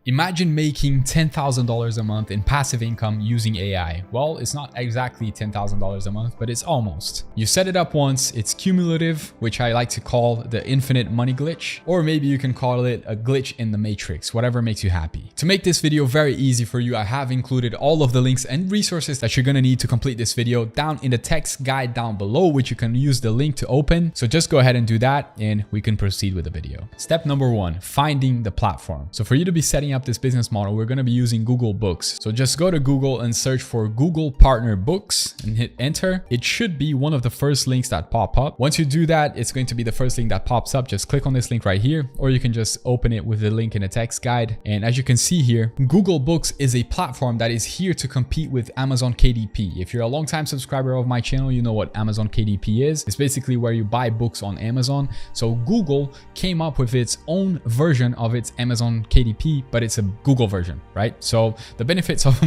Imagine making $10,000 a month in passive income using AI. Well, it's not exactly $10,000 a month, but it's almost. You set it up once, it's cumulative, which I like to call the infinite money glitch, or maybe you can call it a glitch in the matrix, whatever makes you happy. To make this video very easy for you, I have included all of the links and resources that you're gonna need to complete this video down in the text guide down below, which you can use the link to open. So just go ahead and do that and we can proceed with the video. Step number one, finding the platform. So for you to be setting up this business model, we're going to be using Google Books. So just go to Google and search for Google Partner Books and hit enter. It should be one of the first links that pop up. Once you do that, it's going to be the first link that pops up. Just click on this link right here, or you can just open it with the link in the text guide. And as you can see here, Google Books is a platform that is here to compete with Amazon KDP. If you're a longtime subscriber of my channel, you know what Amazon KDP is. It's basically where you buy books on Amazon. So Google came up with its own version of its Amazon KDP, but it's a Google version, right? So the benefits of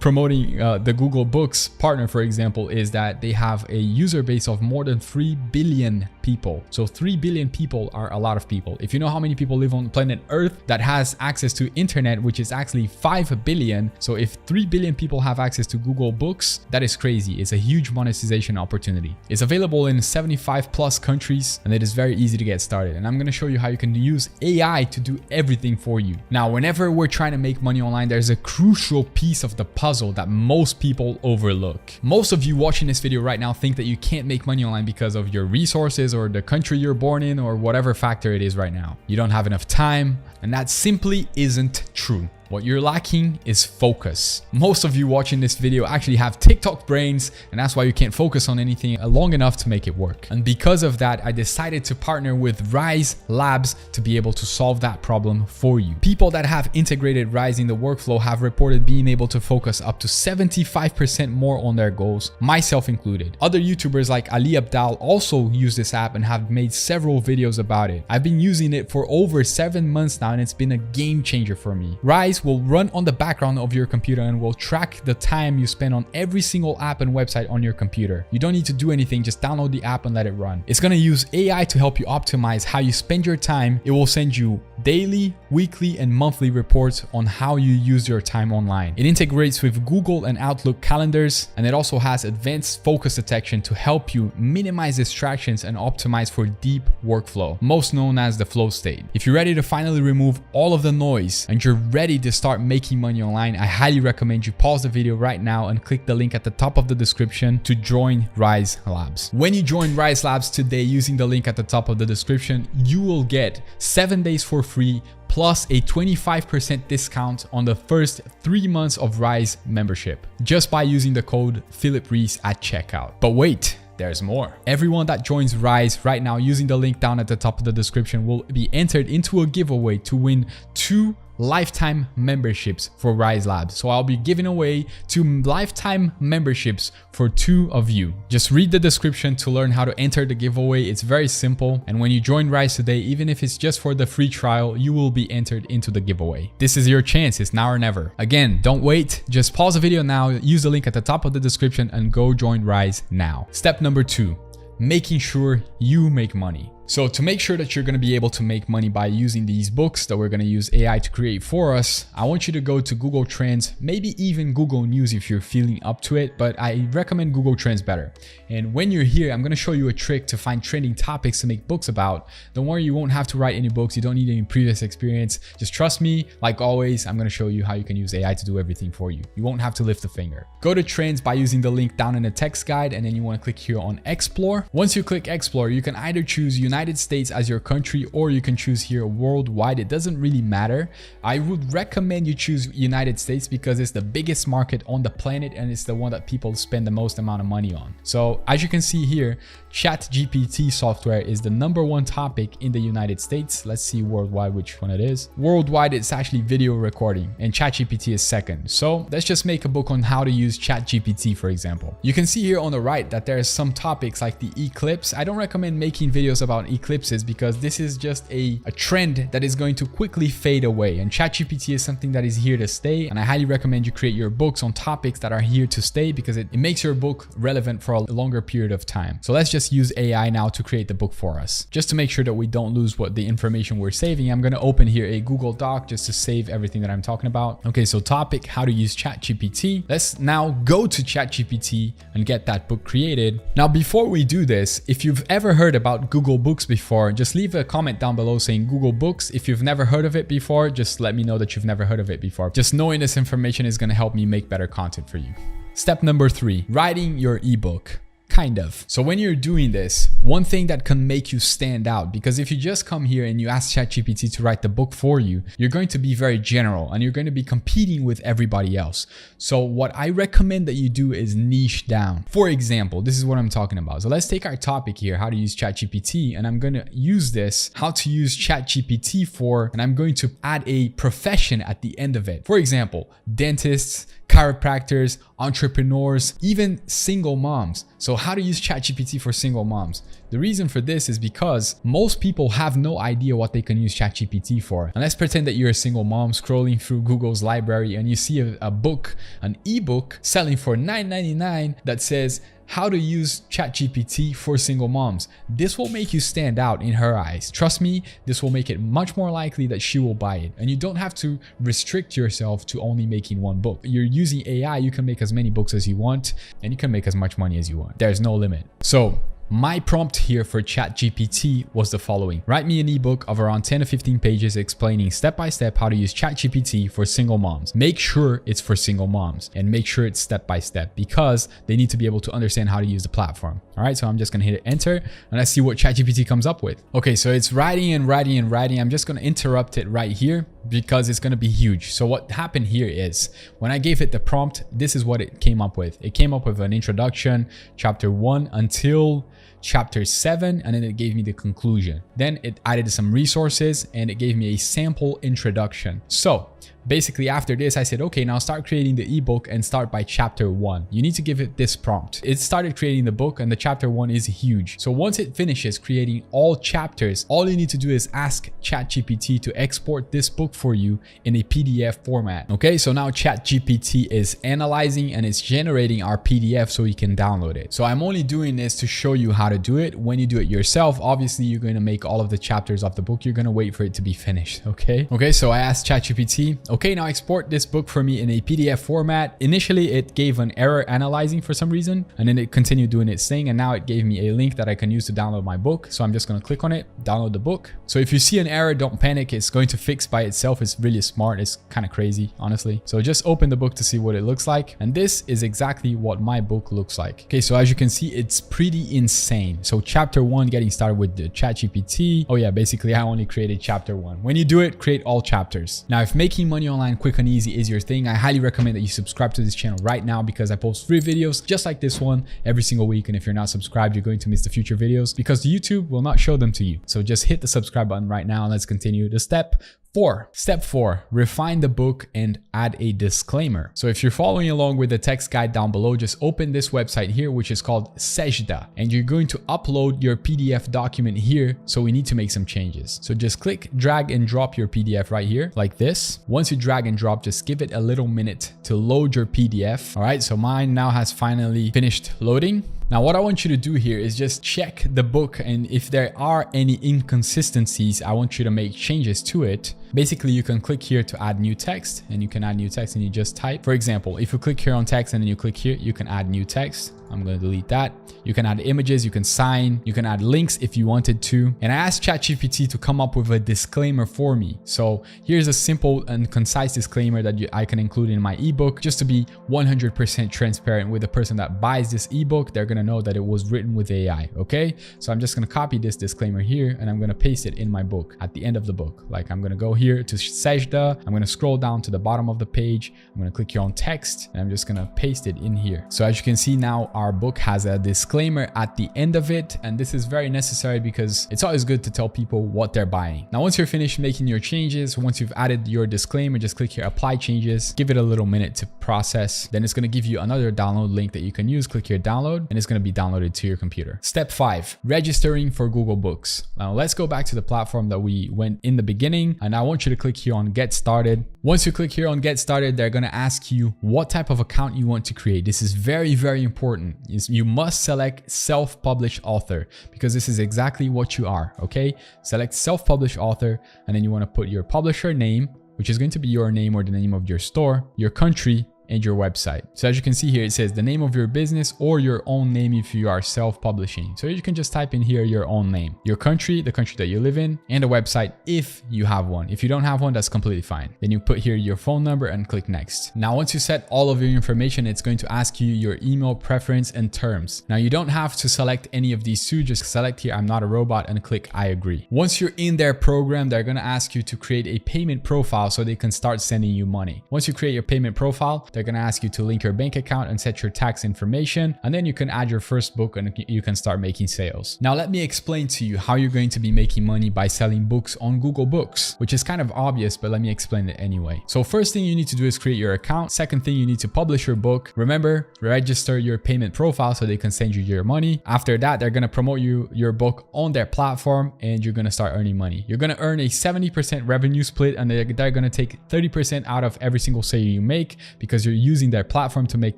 promoting the Google Books partner, for example, is that they have a user base of more than 3 billion people. So 3 billion people are a lot of people. If you know how many people live on planet Earth that has access to internet, which is actually 5 billion. So if 3 billion people have access to Google Books, that is crazy. It's a huge monetization opportunity. It's available in 75 plus countries, and it is very easy to get started. And I'm going to show you how you can use AI to do everything for you. Now, whenever we're trying to make money online, there's a crucial piece of the puzzle that most people overlook. Most of you watching this video right now think that you can't make money online because of your resources or the country you're born in or whatever factor it is right now. You don't have enough time, and that simply isn't true. What you're lacking is focus. Most of you watching this video actually have TikTok brains, and that's why you can't focus on anything long enough to make it work. And because of that, I decided to partner with Rise Labs to be able to solve that problem for you. People that have integrated Rise in the workflow have reported being able to focus up to 75% more on their goals, myself included. Other YouTubers like Ali Abdaal also use this app and have made several videos about it. I've been using it for over 7 months now, and it's been a game changer for me. Rise will run on the background of your computer and will track the time you spend on every single app and website on your computer. You don't need to do anything, just download the app and let it run. It's going to use AI to help you optimize how you spend your time. It will send you daily, weekly, and monthly reports on how you use your time online. It integrates with Google and Outlook calendars, and it also has advanced focus detection to help you minimize distractions and optimize for deep workflow, most known as the flow state. If you're ready to finally remove all of the noise and you're ready to start making money online, I highly recommend you pause the video right now and click the link at the top of the description to join Rise Labs. When you join Rise Labs today using the link at the top of the description, you will get 7 days for free plus a 25% discount on the first 3 months of Rise membership just by using the code Philip Reese at checkout. But wait, there's more. Everyone that joins Rise right now using the link down at the top of the description will be entered into a giveaway to win 2 lifetime memberships for Rise Labs. So I'll be giving away 2 lifetime memberships for 2 of you. Just read the description to learn how to enter the giveaway. It's very simple. And when you join Rise today, even if it's just for the free trial, you will be entered into the giveaway. This is your chance. It's now or never. Again, don't wait. Just pause the video now, use the link at the top of the description and go join Rise now. Step number 2, making sure you make money. So to make sure that you're going to be able to make money by using these books that we're going to use AI to create for us, I want you to go to Google Trends, maybe even Google News if you're feeling up to it, but I recommend Google Trends better. And when you're here, I'm going to show you a trick to find trending topics to make books about. Don't worry, you won't have to write any books. You don't need any previous experience. Just trust me. Like always, I'm going to show you how you can use AI to do everything for you. You won't have to lift a finger. Go to Trends by using the link down in the text guide, and then you want to click here on Explore. Once you click Explore, you can either choose United States as your country, or you can choose here worldwide. It doesn't really matter. I would recommend you choose United States because it's the biggest market on the planet and it's the one that people spend the most amount of money on. So as you can see here, ChatGPT software is the #1 topic in the United States. Let's see worldwide which one it is. Worldwide, it's actually video recording, and ChatGPT is second. So let's just make a book on how to use ChatGPT, for example. You can see here on the right that there's some topics like the eclipse. I don't recommend making videos about on eclipses because this is just a trend that is going to quickly fade away, and ChatGPT is something that is here to stay, and I highly recommend you create your books on topics that are here to stay because it makes your book relevant for a longer period of time. So let's just use AI now to create the book for us. Just to make sure that we don't lose what the information we're saving, I'm going to open here a Google Doc just to save everything that I'm talking about. Okay, so topic, how to use ChatGPT. Let's now go to ChatGPT and get that book created. Now, before we do this, if you've ever heard about Google Books before, just leave a comment down below saying Google Books. If you've never heard of it before, just let me know that you've never heard of it before. Just knowing this information is going to help me make better content for you. Step number 3, writing your ebook. Kind of. So when you're doing this, one thing that can make you stand out, because if you just come here and you ask ChatGPT to write the book for you, you're going to be very general and you're going to be competing with everybody else. So what I recommend that you do is niche down. For example, this is what I'm talking about. So let's take our topic here, how to use ChatGPT, and I'm going to use this, how to use ChatGPT for, and I'm going to add a profession at the end of it. For example, dentists, chiropractors, entrepreneurs, even single moms. So how to use ChatGPT for single moms. The reason for this is because most people have no idea what they can use ChatGPT for. And let's pretend that you're a single mom scrolling through Google's library and you see a book, an ebook selling for $9.99 that says how to use ChatGPT for single moms. This will make you stand out in her eyes. Trust me, this will make it much more likely that she will buy it. And you don't have to restrict yourself to only making one book. You're using AI, you can make as many books as you want and you can make as much money as you want. There's no limit. So my prompt here for ChatGPT was the following. Write me an ebook of around 10 to 15 pages explaining step by step how to use ChatGPT for single moms. Make sure it's for single moms and make sure it's step by step because they need to be able to understand how to use the platform. All right, so I'm just gonna hit enter and let's see what ChatGPT comes up with. Okay, so it's writing and writing and writing. I'm just gonna interrupt it right here because it's gonna be huge. So what happened here is when I gave it the prompt, this is what it came up with. It came up with an introduction, chapter 1 until chapter 7, and then it gave me the conclusion. Then it added some resources and it gave me a sample introduction. So basically after this, I said, okay, now start creating the ebook and start by chapter 1. You need to give it this prompt. It started creating the book and the chapter 1 is huge. So once it finishes creating all chapters, all you need to do is ask ChatGPT to export this book for you in a PDF format. Okay, so now ChatGPT is analyzing and it's generating our PDF so you can download it. So I'm only doing this to show you how to do it. When you do it yourself, obviously you're going to make all of the chapters of the book. You're going to wait for it to be finished. Okay, so I asked ChatGPT, okay, now export this book for me in a PDF format. Initially, it gave an error analyzing for some reason, and then it continued doing its thing, and now it gave me a link that I can use to download my book. So I'm just going to click on it, download the book. So if you see an error, don't panic. It's going to fix by itself. It's really smart. It's kind of crazy, honestly. So just open the book to see what it looks like. And this is exactly what my book looks like. Okay, so as you can see, it's pretty insane. So chapter 1, getting started with the ChatGPT. Oh yeah, basically I only created chapter 1. When you do it, create all chapters. Now, if making money online quick and easy is your thing, I highly recommend that you subscribe to this channel right now because I post free videos just like this one every single week. And if you're not subscribed, you're going to miss the future videos because YouTube will not show them to you. So just hit the subscribe button right now and let's continue the step 4. Step 4, refine the book and add a disclaimer. So if you're following along with the text guide down below, just open this website here, which is called Sejda, and you're going to upload your PDF document here. So we need to make some changes. So just click, drag and drop your PDF right here like this. Once you drag and drop, just give it a little minute to load your PDF. All right, so mine now has finally finished loading. Now, what I want you to do here is just check the book, and if there are any inconsistencies, I want you to make changes to it. Basically, you can click here to add new text, and you can add new text and you just type. For example, if you click here on text and then you click here, you can add new text. I'm going to delete that. You can add images, you can sign, you can add links if you wanted to. And I asked ChatGPT to come up with a disclaimer for me. So here's a simple and concise disclaimer that I can include in my ebook just to be 100% transparent with the person that buys this ebook. They're going to know that it was written with AI. Okay, so I'm just going to copy this disclaimer here and I'm going to paste it in my book at the end of the book. Like I'm going to go here to Sajda. I'm going to scroll down to the bottom of the page. I'm going to click here on text and I'm just going to paste it in here. So as you can see now, our book has a disclaimer at the end of it. And this is very necessary because it's always good to tell people what they're buying. Now, once you're finished making your changes, once you've added your disclaimer, just click here, apply changes, give it a little minute to process. Then it's going to give you another download link that you can use. Click here, download, and it's going to be downloaded to your computer. Step 5, registering for Google Books. Now let's go back to the platform that we went in the beginning. And I want you to click here on get started. Once you click here on get started, they're going to ask you what type of account you want to create. This is very, very important. You must select self-published author because this is exactly what you are. Okay, select self-published author, and then you want to put your publisher name, which is going to be your name or the name of your store, your country, and your website. So as you can see here, it says the name of your business or your own name if you are self-publishing. So you can just type in here your own name, your country, the country that you live in, and a website if you have one. If you don't have one, that's completely fine. Then you put here your phone number and click next. Now, once you set all of your information, it's going to ask you your email preference and terms. Now, you don't have to select any of these two. Just select here, I'm not a robot, and click I agree. Once you're in their program, they're going to ask you to create a payment profile so they can start sending you money. Once you create your payment profile, they're going to ask you to link your bank account and set your tax information, and then you can add your first book and you can start making sales. Now let me explain to you how you're going to be making money by selling books on Google Books, which is kind of obvious, but let me explain it anyway. So first thing you need to do is create your account. Second thing, you need to publish your book. Remember, register your payment profile so they can send you your money. After that, they're going to promote your book on their platform and you're going to start earning money. You're going to earn a 70% revenue split, and they're going to take 30% out of every single sale you make because you're using their platform to make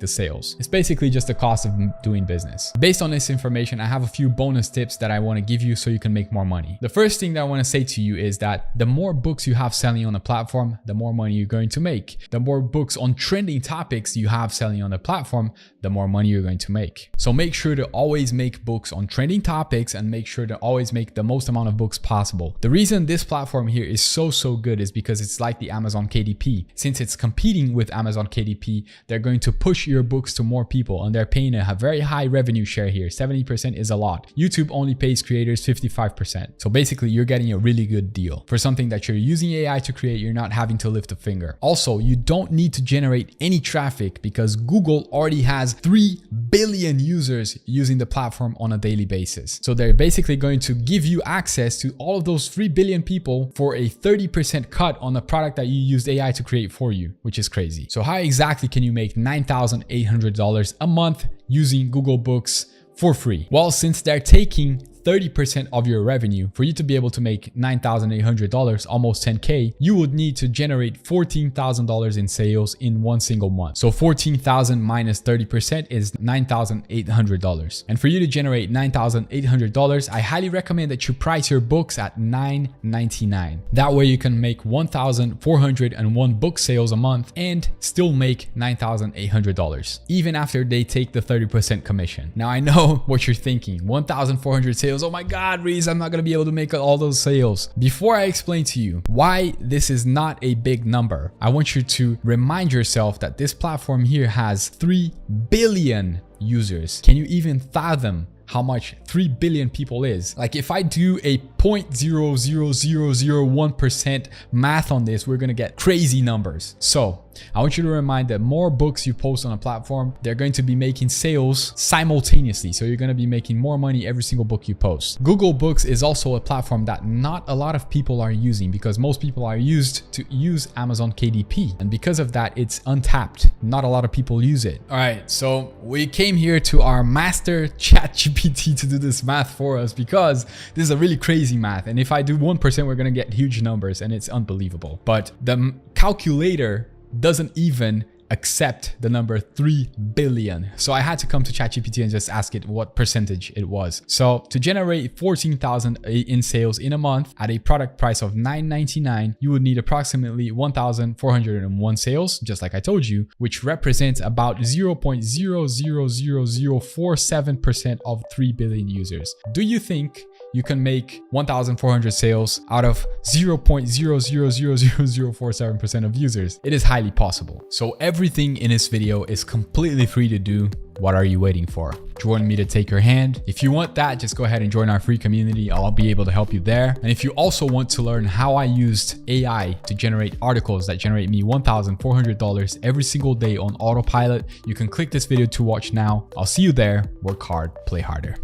the sales. It's basically just the cost of doing business. Based on this information, I have a few bonus tips that I want to give you so you can make more money. The first thing that I want to say to you is that the more books you have selling on the platform, the more money you're going to make. The more books on trending topics you have selling on the platform, the more money you're going to make. So make sure to always make books on trending topics and make sure to always make the most amount of books possible. The reason this platform here is so good is because it's like the Amazon KDP. Since it's competing with Amazon KDP, they're going to push your books to more people and they're paying a very high revenue share here. 70% is a lot. YouTube only pays creators 55%. So basically you're getting a really good deal. For something that you're using AI to create, you're not having to lift a finger. Also, you don't need to generate any traffic because Google already has 3 billion users using the platform on a daily basis. So they're basically going to give you access to all of those 3 billion people for a 30% cut on the product that you used AI to create for you, which is crazy. So how exactly can you make $9,800 a month using Google Books for free? Well, since they're taking 30% of your revenue, for you to be able to make $9,800, almost 10K, you would need to generate $14,000 in sales in one single month. So 14,000 minus 30% is $9,800. And for you to generate $9,800, I highly recommend that you price your books at $9.99. That way you can make 1,401 book sales a month and still make $9,800, even after they take the 30% commission. Now I know what you're thinking, 1,400 sales. Oh my God, Reese, I'm not going to be able to make all those sales. Before I explain to you why this is not a big number, I want you to remind yourself that this platform here has 3 billion users. Can you even fathom how much 3 billion people is? Like if I do a 0.00001% math on this, we're gonna get crazy numbers. So I want you to remind that more books you post on a platform, they're going to be making sales simultaneously. So you're going to be making more money every single book you post. Google Books is also a platform that not a lot of people are using because most people are used to use Amazon KDP. And because of that, it's untapped. Not a lot of people use it. All right, so we came here to our master ChatGPT to do this math for us because this is a really crazy math. And if I do 1%, we're going to get huge numbers and it's unbelievable. But the calculator doesn't even accept the number 3 billion. So I had to come to ChatGPT and just ask it what percentage it was. So to generate 14,000 in sales in a month at a product price of $9.99, you would need approximately 1,401 sales, just like I told you, which represents about 0.00047% of 3 billion users. Do you think you can make 1,400 sales out of 0.0000047% of users? It is highly possible. So everything in this video is completely free to do. what are you waiting for? Join me to take your hand. If you want that, just go ahead and join our free community. I'll be able to help you there. And if you also want to learn how I used AI to generate articles that generate me $1,400 every single day on autopilot, you can click this video to watch now. I'll see you there. Work hard, play harder.